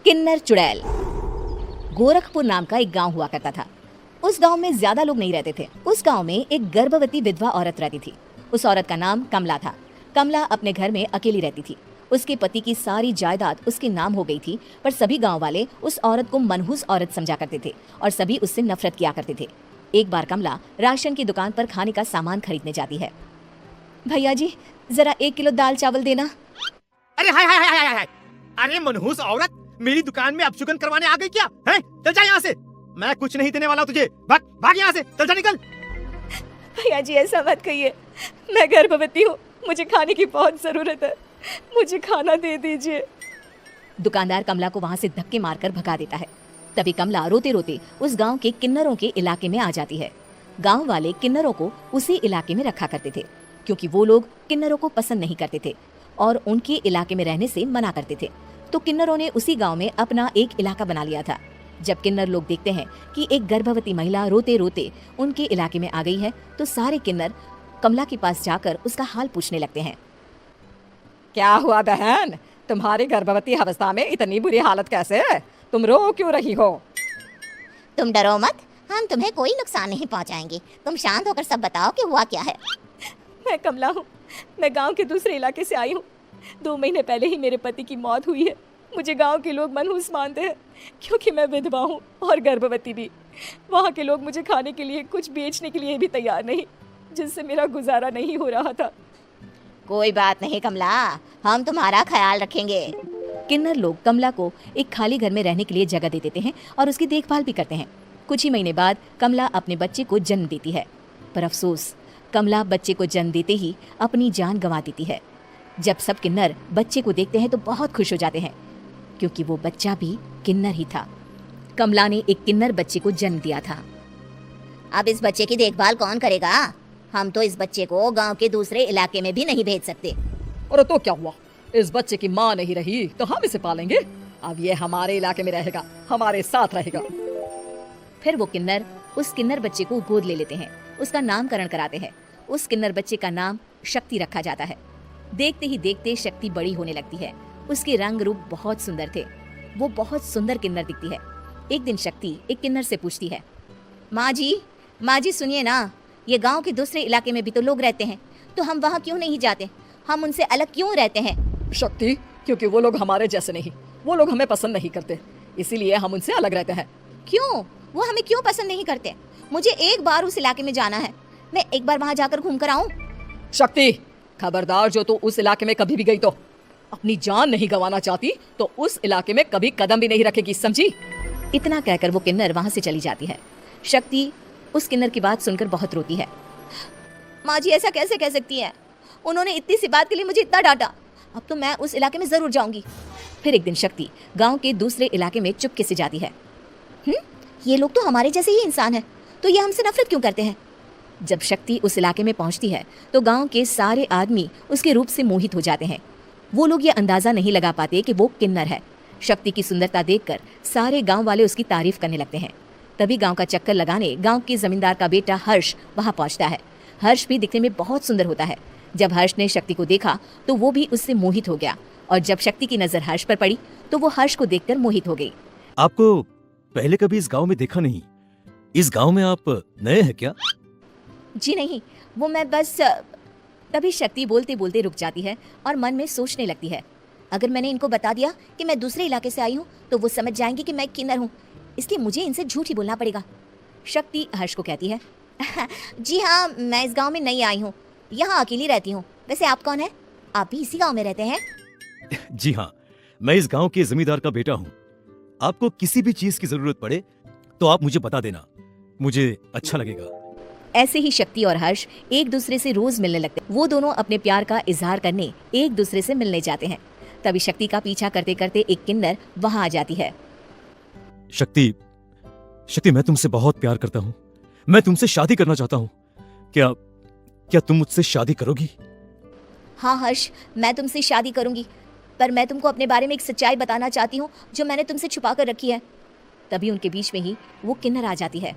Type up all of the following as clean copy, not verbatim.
किन्नर चुड़ैल। गोरखपुर नाम का एक गांव हुआ करता था। उस गांव में ज्यादा लोग नहीं रहते थे। उस गांव में एक गर्भवती विधवा औरत रहती थी। उस औरत का नाम कमला था। कमला अपने घर में अकेली रहती थी। उसके पति की सारी जायदाद उसके नाम हो गई थी, पर सभी गांव वाले उस औरत को मनहूस औरत समझा करते थे और सभी उससे नफरत किया करते थे। एक बार कमला राशन की दुकान पर खाने का सामान खरीदने जाती है। भैया जी, जरा 1 किलो दाल चावल देना। अरे हाय हाय हाय हाय हाय, अरे मनहूस औरत, मेरी दुकान में अपशुगन करवाने आ गई क्या? हैं? चल जा यहाँ से, मैं कुछ नहीं देने वाला तुझे। भाग भाग यहाँ से, चल जा निकल। भैया जी ऐसा मत कहिए, मैं गर्भवती हूँ, मुझे खाने की बहुत जरूरत है, मुझे खाना दे दीजिए। दुकानदार कमला को वहाँ से धक्के मारकर भगा देता है। तभी कमला रोते रोते उस गांव के किन्नरों के इलाके में आ जाती है। गांव वाले किन्नरों को उसी इलाके में रखा करते थे, क्योंकि वो लोग किन्नरों को पसंद नहीं करते थे और उनके इलाके में रहने से मना करते थे। तो किन्नरों ने उसी गांव में अपना एक इलाका बना लिया था। जब किन्नर लोग देखते हैं कि एक गर्भवती महिला रोते रोते उनके इलाके में आ गई है, तो सारे किन्नर कमला के पास जाकर उसका हाल पूछने लगते हैं। क्या हुआ बहन, तुम्हारी गर्भवती अवस्था में इतनी बुरी हालत कैसे है? तुम रो क्यों रही हो? तुम डरो मत, हम तुम्हें कोई नुकसान नहीं पहुंचाएंगे। तुम शांत होकर सब बताओ कि हुआ क्या है। मैं कमला हूँ, मैं गांव के दूसरे इलाके से आई हूँ। 2 महीने पहले ही मेरे पति की मौत हुई है। मुझे गांव के लोग मनहूस मानते हैं, क्योंकि मैं विधवा हूँ और गर्भवती भी। वहाँ के लोग मुझे खाने के लिए कुछ बेचने के लिए भी तैयार नहीं, जिससे मेरा गुजारा नहीं हो रहा था। कोई बात नहीं कमला, हम तुम्हारा ख्याल रखेंगे। किन्नर लोग कमला को एक खाली घर में रहने के लिए जगह दे देते हैं और उसकी देखभाल भी करते हैं। कुछ ही महीने बाद कमला अपने बच्चे को जन्म देती है, पर अफसोस, कमला बच्चे को जन्म देते ही अपनी जान गंवा देती है। जब सब किन्नर बच्चे को देखते हैं तो बहुत खुश हो जाते हैं, क्योंकि वो बच्चा भी किन्नर ही था। कमला ने एक किन्नर बच्चे को जन्म दिया था। अब इस बच्चे की देखभाल कौन करेगा? हम तो इस बच्चे को गांव के दूसरे इलाके में भी नहीं भेज सकते। और तो क्या हुआ, इस बच्चे की माँ नहीं रही तो हम इसे पालेंगे। अब ये हमारे इलाके में रहेगा, हमारे साथ रहेगा। फिर वो किन्नर उस किन्नर बच्चे को गोद ले लेते हैं, उसका नामकरण कराते हैं। उस किन्नर बच्चे का नाम शक्ति रखा जाता है। देखते ही देखते शक्ति बड़ी होने लगती है। उसके रंग रूप बहुत सुंदर थे। वो बहुत सुंदर किन्नर दिखती है। एक दिन शक्ति एक किन्नर से पूछती है, माँ जी सुनिए ना, ये गांव के दूसरे इलाके में भी तो लोग रहते हैं, तो हम वहाँ क्यों नहीं जाते? हम उनसे अलग क्यों रहते हैं? शक्ति, क्योंकि वो लोग हमारे जैसे नहीं, वो लोग हमें पसंद नहीं करते, इसीलिए हम उनसे अलग रहते हैं। क्यों? वो हमें क्यों पसंद नहीं करते? मुझे एक बार उस इलाके में जाना है, मैं एक बार वहाँ जाकर घूम कर आऊँ। शक्ति, खबरदार, जो तू उस इलाके में कभी भी गई तो अपनी जान नहीं गंवाना चाहती तो उस इलाके में कभी कदम भी नहीं रखेगी, समझी? इतना कहकर वो किन्नर वहाँ से चली जाती है। शक्ति उस किन्नर की बात सुनकर बहुत रोती है। माँ जी ऐसा कैसे कह सकती है? उन्होंने इतनी सी बात के लिए मुझे इतना डांटा। अब तो मैं उस इलाके में जरूर जाऊंगी। फिर एक दिन शक्ति गांव के दूसरे इलाके में चुपके से जाती है। ये लोग तो हमारे जैसे ही इंसान हैं, तो ये हमसे नफरत क्यों करते हैं? जब शक्ति उस इलाके में पहुंचती है तो गांव के सारे आदमी उसके रूप से मोहित हो जाते हैं। वो लोग ये अंदाजा नहीं लगा पाते कि वो किन्नर है। शक्ति की सुंदरता देखकर सारे गांव वाले उसकी तारीफ करने लगते हैं। तभी गांव का चक्कर लगाने गांव के जमींदार का बेटा हर्ष वहां पहुंचता है। हर्ष भी दिखने में बहुत सुंदर होता है। जब हर्ष ने शक्ति को देखा तो वो भी उससे मोहित हो गया, और जब शक्ति की नजर हर्ष पर पड़ी तो वो हर्ष को देखकर मोहित हो गई। आपको पहले कभी इस गांव में देखा नहीं। इस गांव में आप नए हैं क्या? जी नहीं, वो मैं बस। तभी शक्ति बोलते बोलते रुक जाती है और मन में सोचने लगती है, अगर मैंने इनको बता दिया कि मैं दूसरे इलाके से आई हूँ तो वो समझ जाएंगे कि मैं किन्नर हूँ, इसलिए मुझे इनसे झूठ ही बोलना पड़ेगा। शक्ति हर्ष को कहती है, जी हाँ, मैं इस गांव में नई आई हूँ, यहाँ अकेली रहती हूँ। वैसे आप कौन है? आप भी इसी गांव में रहते हैं? जी हाँ, मैं इस गांव के जमींदार का बेटा हूँ। आपको किसी भी चीज की जरूरत पड़े तो आप मुझे बता देना, मुझे अच्छा लगेगा। ऐसे ही शक्ति और हर्ष एक दूसरे से रोज मिलने लगते। वो दोनों अपने प्यार का इजहार करने एक दूसरे से मिलने जाते हैं। तभी शक्ति का पीछा करते करते एक किन्नर वहां आ जाती है। शक्ति, मैं तुमसे बहुत प्यार करता हूँ। मैं तुमसे शादी करना चाहता हूँ। क्या तुम मुझसे शादी करोगी? हाँ हर्ष, मैं तुमसे शादी करूंगी, पर मैं तुमको अपने बारे में एक सच्चाई बताना चाहती हूँ जो मैंने तुमसे छुपा कर रखी है। तभी उनके बीच में ही वो किन्नर आ जाती है।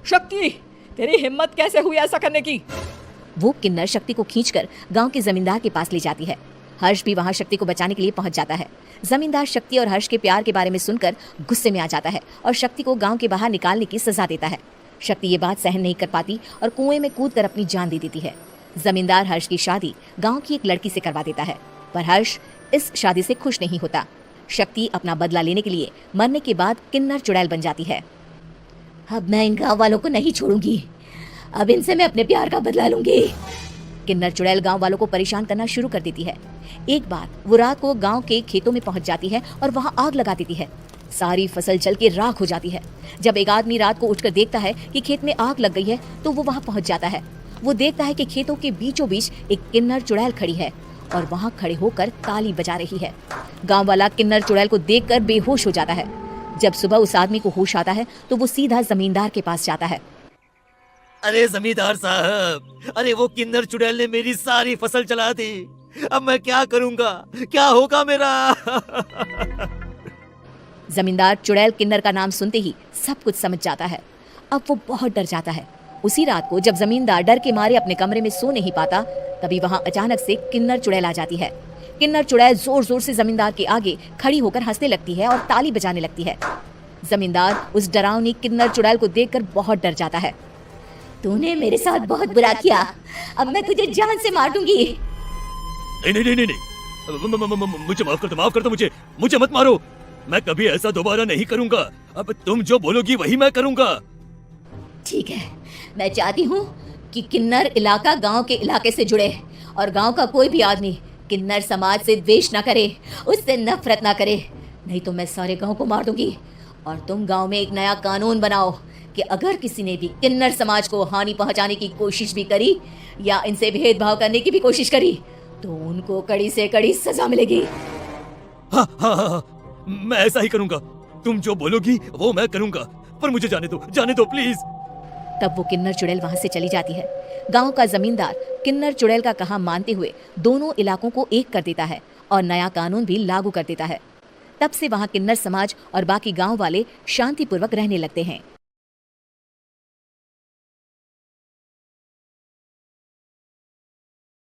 शक्ति, तेरी हिम्मत कैसे हुई ऐसा करने की? वो किन्नर शक्ति को खींचकर गांव के जमींदार के पास ले जाती है। हर्ष भी वहां शक्ति को बचाने के लिए पहुंच जाता है। जमींदार शक्ति और हर्ष के प्यार के बारे में सुनकर गुस्से में आ जाता है और शक्ति को गांव के बाहर निकालने की सजा देता है। शक्ति ये बात सहन नहीं कर पाती और कुएं में कूदकर अपनी जान दे देती है। जमींदार हर्ष की शादी गांव की एक लड़की से करवा देता है, पर हर्ष इस शादी से खुश नहीं होता। शक्ति अपना बदला लेने के लिए मरने के बाद किन्नर चुड़ैल बन जाती है। अब मैं इन गाँव वालों को नहीं छोड़ूंगी, अब इनसे मैं अपने प्यार का बदला लूंगी। किन्नर चुड़ैल गांव वालों को परेशान करना शुरू कर देती है। एक बार वो रात को गांव के खेतों में पहुंच जाती है और वहां आग लगा देती है। सारी फसल जल के राख हो जाती है। जब एक आदमी रात को उठकर देखता है कि खेत में आग लग गई है तो वो वहां पहुंच जाता है। वो देखता है कि खेतों के बीचों बीच एक किन्नर चुड़ैल खड़ी है और वहां खड़े होकर ताली बजा रही है। गांव वाला किन्नर चुड़ैल को देखकर बेहोश हो जाता है। जब सुबह उस आदमी को होश आता है तो वो सीधा जमींदार के पास जाता है। अरे जमींदार साहब, अरे वो किन्नर चुड़ैल ने मेरी सारी फसल जला दी। अब मैं क्या करूंगा, क्या होगा मेरा? जमींदार चुड़ैल किन्नर का नाम सुनते ही सब कुछ समझ जाता है। अब वो बहुत डर जाता है। उसी रात को जब जमींदार डर के मारे अपने कमरे में सो नहीं पाता, तभी वहां अचानक से किन्नर चुड़ैल आ जाती है। किन्नर चुड़ैल जोर जोर से जमींदार के आगे खड़ी होकर हंसने लगती है और ताली बजाने लगती है। जमींदार उस डरावनी किन्नर चुड़ैल को देखकर बहुत डर जाता है। तूने मेरे साथ बहुत बुरा किया, अब मैं तुझे जान से मार दूंगी। नहीं नहीं नहीं नहीं, मुझे माफ कर दो, मुझे मत मारो। मैं कभी ऐसा दोबारा नहीं करूंगा। अब तुम जो बोलोगी वही मैं करूंगा। ठीक है, मैं चाहती हूँ कि किन्नर इलाका गांव के इलाके से जुड़े और गांव का कोई भी आदमी किन्नर समाज से द्वेष ना करे, उससे नफरत ना करे, नहीं तो मैं सारे गांव को मार दूंगी। और तुम गांव में एक नया कानून बनाओ कि अगर किसी ने भी किन्नर समाज को हानि पहुंचाने की कोशिश भी करी या इनसे भेदभाव करने की भी कोशिश करी तो उनको कड़ी से कड़ी सजा मिलेगी। हाँ हाँ हाँ, मैं ऐसा ही करूंगा। तुम जो बोलोगी वो मैं करूंगा, पर मुझे जाने दो प्लीज। तब वो किन्नर चुड़ैल वहां से चली जाती है। गांव का जमींदार किन्नर चुड़ैल का कहा मानते हुए दोनों इलाकों को एक कर देता है और नया कानून भी लागू कर देता है। तब से वहां किन्नर समाज और बाकी गांव वाले शांतिपूर्वक रहने लगते हैं।